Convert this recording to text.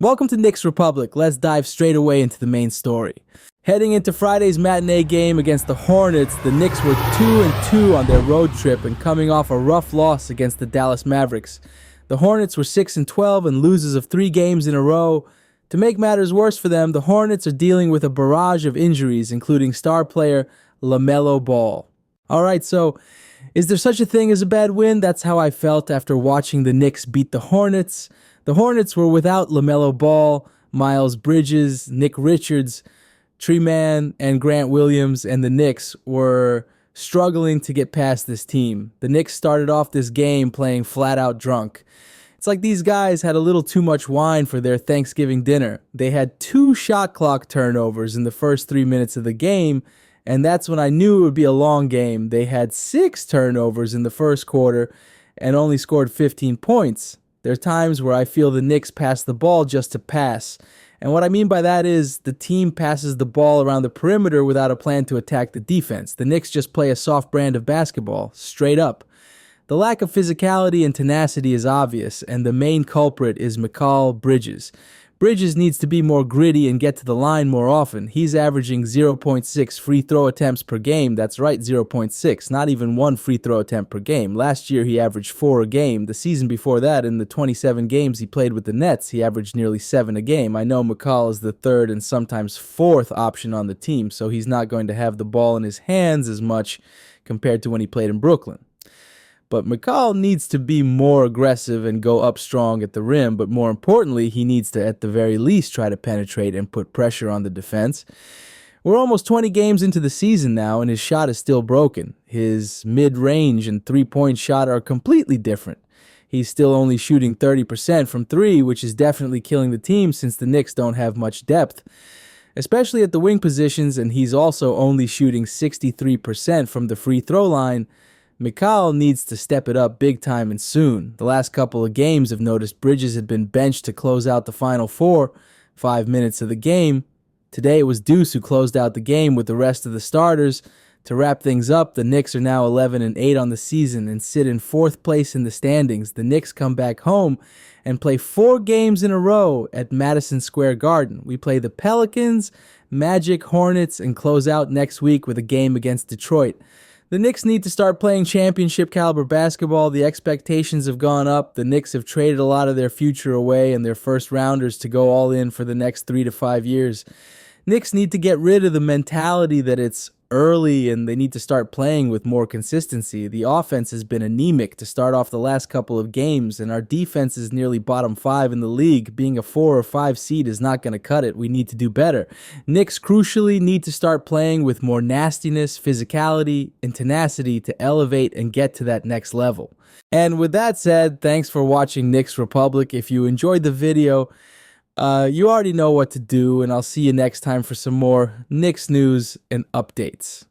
Welcome to Knicks Republic. Let's dive straight away into the main story. Heading into Friday's matinee game against the Hornets, the Knicks were 2-2 on their road trip and coming off a rough loss against the Dallas Mavericks. The Hornets were 6-12 and losers of 3 games in a row. To make matters worse for them, the Hornets are dealing with a barrage of injuries, including star player LaMelo Ball. Alright, so is there such a thing as a bad win? That's how I felt after watching the Knicks beat the Hornets. The Hornets were without LaMelo Ball, Miles Bridges, Nick Richards, Treeman, and Grant Williams, and the Knicks were struggling to get past this team. The Knicks started off this game playing flat out drunk. It's like these guys had a little too much wine for their Thanksgiving dinner. They had 2 shot clock turnovers in the first 3 minutes of the game, and that's when I knew it would be a long game. They had 6 turnovers in the first quarter and only scored 15 points. There are times where I feel the Knicks pass the ball just to pass. And what I mean by that is the team passes the ball around the perimeter without a plan to attack the defense. The Knicks just play a soft brand of basketball, straight up. The lack of physicality and tenacity is obvious, and the main culprit is Mikal Bridges. Bridges needs to be more gritty and get to the line more often. He's averaging 0.6 free throw attempts per game. That's right, 0.6. Not even 1 free throw attempt per game. Last year, he averaged 4 a game. The season before that, in the 27 games he played with the Nets, he averaged nearly 7 a game. I know Mikal is the 3rd and sometimes 4th option on the team, so he's not going to have the ball in his hands as much compared to when he played in Brooklyn. But Mikal needs to be more aggressive and go up strong at the rim, but more importantly, he needs to at the very least try to penetrate and put pressure on the defense. We're almost 20 games into the season now, and his shot is still broken. His mid-range and three-point shot are completely different. He's still only shooting 30% from 3, which is definitely killing the team since the Knicks don't have much depth, especially at the wing positions, and he's also only shooting 63% from the free throw line. Mikal needs to step it up big time and soon. The last couple of games have noticed Bridges had been benched to close out the final 5 minutes of the game. Today it was Deuce who closed out the game with the rest of the starters. To wrap things up, the Knicks are now 11-8 on the season and sit in 4th place in the standings. The Knicks come back home and play 4 games in a row at Madison Square Garden. We play the Pelicans, Magic, Hornets, and close out next week with a game against Detroit. The Knicks need to start playing championship caliber basketball. The expectations have gone up. The Knicks have traded a lot of their future away and their first rounders to go all in for the next 3 to 5 years. Knicks need to get rid of the mentality that it's early and they need to start playing with more consistency. The offense has been anemic to start off the last couple of games, and our defense is nearly bottom 5 in the league. Being a 4 or 5 seed is not going to cut it. We need to do better. Knicks crucially need to start playing with more nastiness, physicality, and tenacity to elevate and get to that next level. And with that said, thanks for watching Knicks Republic. If you enjoyed the video, you already know what to do, and I'll see you next time for some more Knicks news and updates.